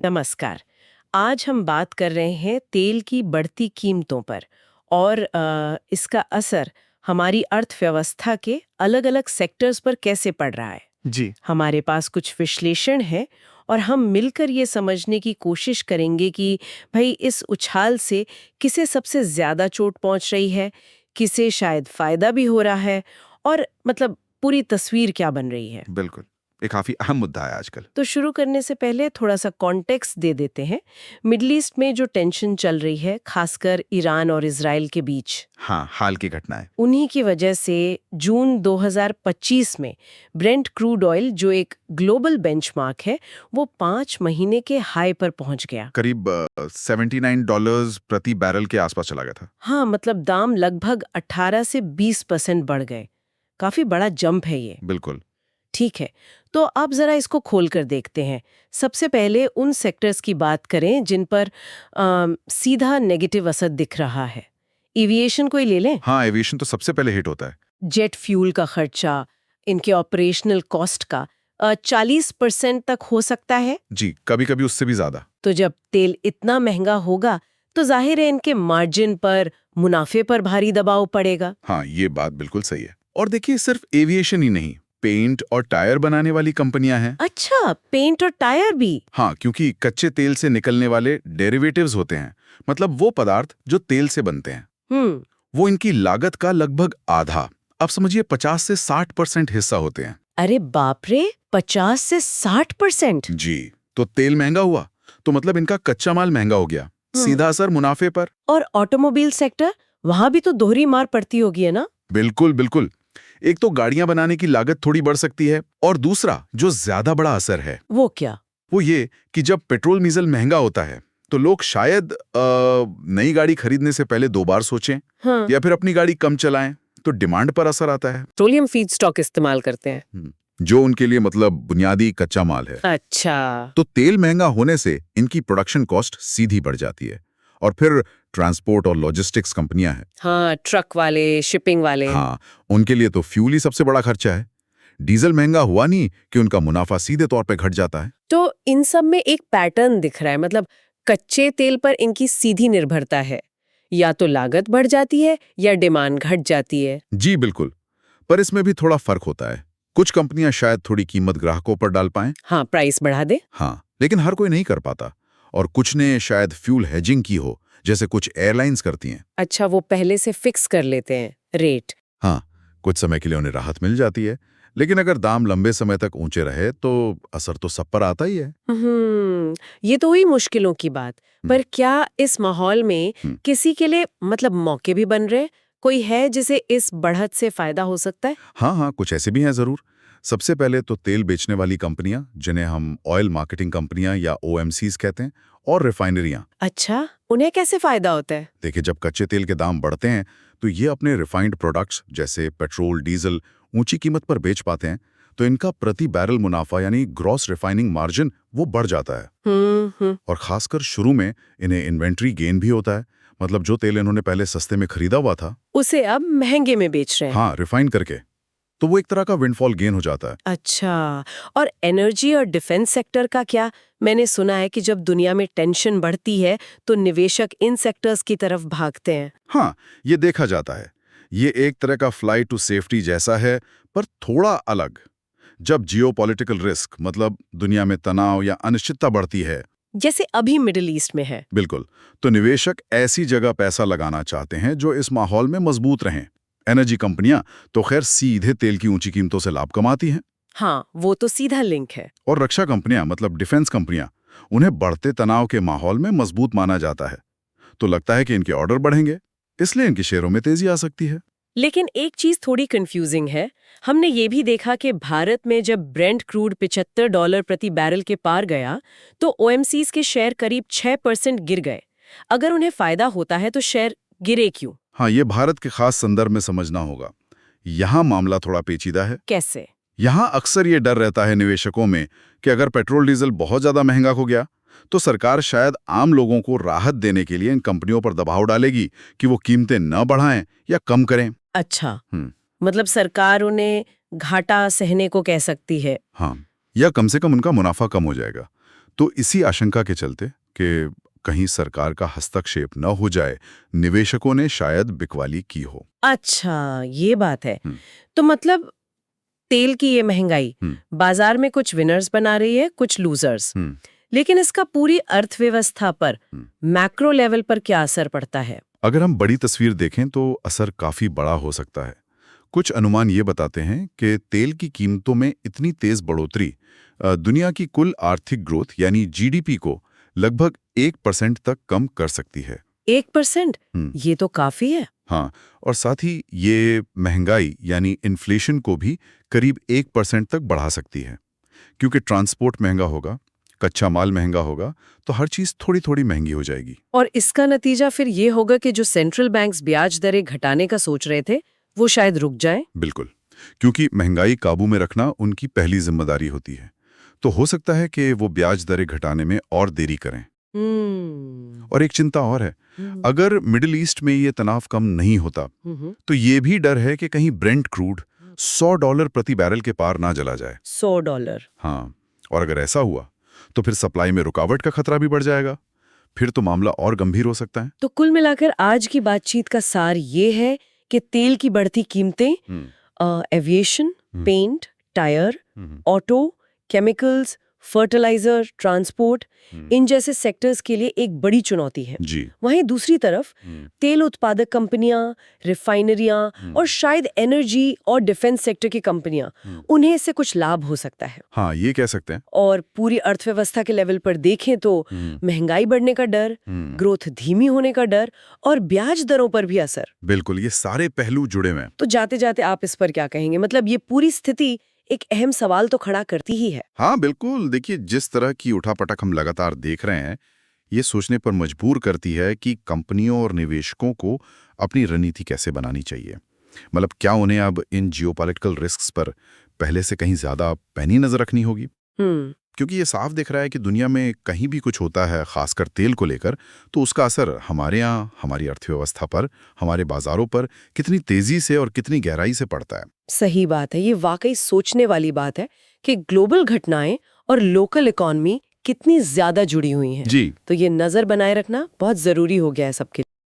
नमस्कार। आज हम बात कर रहे हैं तेल की बढ़ती कीमतों पर और इसका असर हमारी अर्थव्यवस्था के अलग-अलग सेक्टर्स पर कैसे पड़ रहा है। जी। हमारे पास कुछ विश्लेषण है और हम मिलकर ये समझने की कोशिश करेंगे कि भाई इस उछाल से किसे सबसे ज्यादा चोट पहुंच रही है, किसे शायद फायदा भी हो रहा है और मतलब पूरी तस्वीर क्या बन रही है। बिल्कुल। ये काफी अहम मुद्दा है आजकल। तो शुरू करने से पहले थोड़ा सा कॉन्टेक्स्ट दे देते हैं। मिडल ईस्ट में जो टेंशन चल रही है, खासकर ईरान और इजराइल के बीच, हाँ, हाल की घटना है। उन्हीं की वजह से जून 2025 में ब्रेंट क्रूड ऑयल, जो एक ग्लोबल बेंचमार्क है, वो 5 महीने के हाई पर पहुंच गया। करीब $79 प्रति बैरल के आसपास चला गया था। हाँ, मतलब दाम लगभग 18 से 20% बढ़ गए। काफी बड़ा जंप है ये। बिल्कुल। ठीक है, तो अब जरा इसको खोलकर देखते हैं। सबसे पहले उन सेक्टर्स की बात करें जिन पर सीधा नेगेटिव असर दिख रहा है। एविएशन को ही ले लें। हाँ, एविएशन तो सबसे पहले हिट होता है। जेट फ्यूल का खर्चा, इनके ऑपरेशनल कॉस्ट का 40% तक हो सकता है। जी, कभी-कभी उससे भी ज्यादा। तो जब तेल इतना महंगा होगा तो जाहिर है इनके मार्जिन पर, मुनाफे पर भारी दबाव पड़ेगा। हाँ, ये बात बिल्कुल सही है। और देखिए, सिर्फ एविएशन ही नहीं, पेंट और टायर बनाने वाली कंपनियां हैं। अच्छा, पेंट और टायर भी? हाँ, क्योंकि कच्चे तेल से निकलने वाले डेरिवेटिव्स होते हैं, मतलब वो पदार्थ जो तेल से बनते हैं, वो इनकी लागत का लगभग आधा, अब समझिए 50 से 60% हिस्सा होते हैं। अरे बाप रे, 50 से 60%? जी, तो तेल महंगा हुआ तो मतलब इनका कच्चा माल महंगा हो गया, सीधा असर मुनाफे पर। और ऑटोमोबाइल सेक्टर, वहां भी तो दोहरी मार पड़ती होगी, है ना? बिल्कुल बिल्कुल। एक तो गाड़ियां बनाने की लागत थोड़ी बढ़ सकती है, और दूसरा जो ज्यादा बड़ा असर है वो क्या? वो ये कि जब पेट्रोल डीजल महंगा होता है तो लोग शायद नई गाड़ी खरीदने से पहले 2 बार सोचें, हाँ। या फिर अपनी गाड़ी कम चलाएं, तो डिमांड पर असर आता है। पेट्रोलियम फीडस्टॉक इस्तेमाल करते हैं। जो उनके लिए मतलब बुनियादी कच्चा माल है। अच्छा। तो तेल महंगा होने से इनकी प्रोडक्शन कॉस्ट सीधी बढ़ जाती है, और फिर ट्रांसपोर्ट और लॉजिस्टिक्स कंपनियां हैं। हाँ, ट्रक वाले, शिपिंग वाले। हाँ, उनके लिए तो फ्यूल ही सबसे बड़ा खर्चा है। डीजल महंगा हुआ नहीं कि उनका मुनाफा सीधे तौर पे घट जाता है। तो इन सब में एक पैटर्न दिख रहा है, मतलब कच्चे तेल पर इनकी सीधी निर्भरता है। या तो लागत बढ़ जाती है या डिमांड घट जाती है। जी बिल्कुल, पर इसमें भी थोड़ा फर्क होता है। कुछ कंपनियां शायद थोड़ी कीमत ग्राहकों पर डाल पाएं। हाँ, प्राइस बढ़ा दे। हाँ, लेकिन हर कोई नहीं कर पाता। और कुछ ने शायद फ्यूल हेजिंग की हो, जैसे कुछ एयरलाइंस करती हैं। अच्छा, वो पहले से फिक्स कर लेते हैं रेट। हाँ, कुछ समय के लिए उन्हें राहत मिल जाती है, लेकिन अगर दाम लंबे समय तक ऊंचे रहे तो असर तो सब पर आता ही है। ये तो हुई मुश्किलों की बात। पर क्या इस माहौल में हम्म, किसी के लिए मतलब मौके भी बन रहे? कोई है जिसे इस बढ़त से फायदा हो सकता है? हाँ हाँ, कुछ ऐसे भी हैं जरूर। सबसे पहले तो तेल बेचने वाली कंपनियां, जिन्हें हम ऑयल मार्केटिंग कंपनियां या ओएमसीज कहते हैं, और रिफाइनरियां। अच्छा, उन्हें कैसे फायदा होता है? देखिए, जब कच्चे तेल के दाम बढ़ते हैं तो ये अपने रिफाइंड प्रोडक्ट्स जैसे पेट्रोल डीजल ऊंची कीमत पर बेच पाते हैं, तो इनका प्रति बैरल मुनाफा यानी ग्रॉस रिफाइनिंग मार्जिन वो बढ़ जाता है। और खासकर शुरू में इन्हें इन्वेंट्री गेन भी होता है, मतलब जो तेल इन्होंने पहले सस्ते में खरीदा हुआ था, उसे अब महंगे में बेच रहे हैं। हाँ, रिफाइन करके, तो वो एक तरह का विंडफॉल गेन हो जाता है। अच्छा, और एनर्जी और डिफेंस सेक्टर का क्या? मैंने सुना है कि जब दुनिया में टेंशन बढ़ती है तो निवेशक इन सेक्टर्स की तरफ भागते हैं। हाँ, ये देखा जाता है। ये एक तरह का फ्लाइट टू सेफ्टी जैसा है, पर थोड़ा अलग। जब जियोपॉलिटिकल रिस्क, मतलब दुनिया में तनाव या अनिश्चितता बढ़ती है, जैसे अभी मिडिल ईस्ट में है। बिल्कुल, तो निवेशक ऐसी जगह पैसा लगाना चाहते हैं जो इस माहौल में मजबूत रहें। एनर्जी कंपनियां तो खैर सीधे तेल की ऊंची कीमतों से लाभ कमाती हैं। हाँ, वो तो सीधा लिंक है। और रक्षा कंपनियां, मतलब डिफेंस कंपनियां, उन्हें बढ़ते तनाव के माहौल में मजबूत माना जाता है। तो लगता है कि इनके ऑर्डर बढ़ेंगे, इसलिए इनके शेयरों में तेजी आ सकती है। लेकिन एक चीज थोड़ी कंफ्यूजिंग है। हमने ये भी देखा कि भारत में जब ब्रेंट क्रूड $75 प्रति बैरल के पार गया तो ओएमसीज के शेयर करीब 6% गिर गए। अगर उन्हें फायदा होता है तो शेयर गिरे क्यों? हाँ, ये भारत के खास संदर्भ में समझना होगा। यहाँ मामला थोड़ा पेचीदा है। कैसे? यहाँ अक्सर ये डर रहता है निवेशकों में कि अगर पेट्रोल डीजल बहुत ज्यादा महंगा हो गया तो सरकार शायद आम लोगों को राहत देने के लिए इन कंपनियों पर दबाव डालेगी कि वो कीमतें न बढ़ाएं या कम करें। अच्छा, मतलब सरकार उन्हें घाटा सहने को कह सकती है। हाँ, या कम से कम उनका मुनाफा कम हो जाएगा। तो इसी आशंका के चलते कि कहीं सरकार का हस्तक्षेप न हो जाए, निवेशकों ने शायद बिकवाली की हो। अच्छा, ये बात है। हम्म। तो मतलब तेल की ये महंगाई हम्म। बाजार में कुछ विनर्स बना रही है, कुछ लूजर्स। हम्म। लेकिन इसका पूरी अर्थव्यवस्था पर, मैक्रो लेवल पर क्या असर पड़ता है? अगर हम बड़ी तस्वीर देखें तो असर काफी बड़ा हो सकता है। कुछ अनुमान ये बताते हैं कि तेल की कीमतों में इतनी तेज बढ़ोतरी दुनिया की कुल आर्थिक ग्रोथ यानी जीडीपी को लगभग 1% तक कम कर सकती है। 1%? हम्म। ये तो काफी है। हाँ, और साथ ही ये महंगाई यानी इन्फ्लेशन को भी करीब 1% तक बढ़ा सकती है, क्योंकि ट्रांसपोर्ट महंगा होगा, कच्चा माल महंगा होगा, तो हर चीज थोड़ी थोड़ी महंगी हो जाएगी। और इसका नतीजा फिर ये होगा कि जो सेंट्रल बैंक्स ब्याज दरें घटाने का सोच रहे थे, वो शायद रुक जाएं। बिल्कुल, क्योंकि महंगाई काबू में रखना उनकी पहली जिम्मेदारी होती है। तो हो सकता है कि वो ब्याज दरें घटाने में और देरी करें। और एक चिंता और है, अगर मिडिल ईस्ट में ये तनाव कम नहीं होता तो ये भी डर है कि कहीं ब्रेंट क्रूड $100 प्रति बैरल के पार ना चला जाए। $100? हाँ, और अगर ऐसा हुआ तो फिर सप्लाई में रुकावट का खतरा भी बढ़ जाएगा। फिर तो मामला और गंभीर हो सकता है। तो कुल मिलाकर आज की बातचीत का सार ये है कि तेल की बढ़ती कीमतें aviation, paint, tyre, auto, chemicals, fertiliser, transport, इन जैसे सेक्टर्स के लिए एक बड़ी चुनौती है। जी। वहीं दूसरी तरफ तेल उत्पादक कंपनियां, रिफाइनरियां और शायद एनर्जी और डिफेंस सेक्टर की कंपनियां, उन्हें इससे कुछ लाभ हो सकता है। हाँ, ये कह सकते हैं। और पूरी अर्थव्यवस्था के लेवल पर देखें तो महंगाई बढ़ने का डर, ग्रोथ धीमी होने का डर और ब्याज दरों पर भी असर। बिल्कुल, ये सारे पहलू जुड़े हुए हैं। तो जाते जाते आप इस पर क्या कहेंगे? मतलब ये पूरी स्थिति एक अहम सवाल तो खड़ा करती ही है। हाँ बिल्कुल, देखिए जिस तरह की उठापटक हम लगातार देख रहे हैं, ये सोचने पर मजबूर करती है कि कंपनियों और निवेशकों को अपनी रणनीति कैसे बनानी चाहिए। मतलब क्या उन्हें अब इन जियोपॉलिटिकल रिस्क्स पर पहले से कहीं ज्यादा पैनी नजर रखनी होगी? क्योंकि ये साफ दिख रहा है कि दुनिया में कहीं भी कुछ होता है, खासकर तेल को लेकर, तो उसका असर हमारे यहाँ, हमारी अर्थव्यवस्था पर, हमारे बाजारों पर कितनी तेजी से और कितनी गहराई से पड़ता है। सही बात है। ये वाकई सोचने वाली बात है कि ग्लोबल घटनाएं और लोकल इकोनॉमी कितनी ज्यादा जुड़ी हुई हैं। जी। तो ये नजर बनाए रखना बहुत जरूरी हो गया है सबके लिए।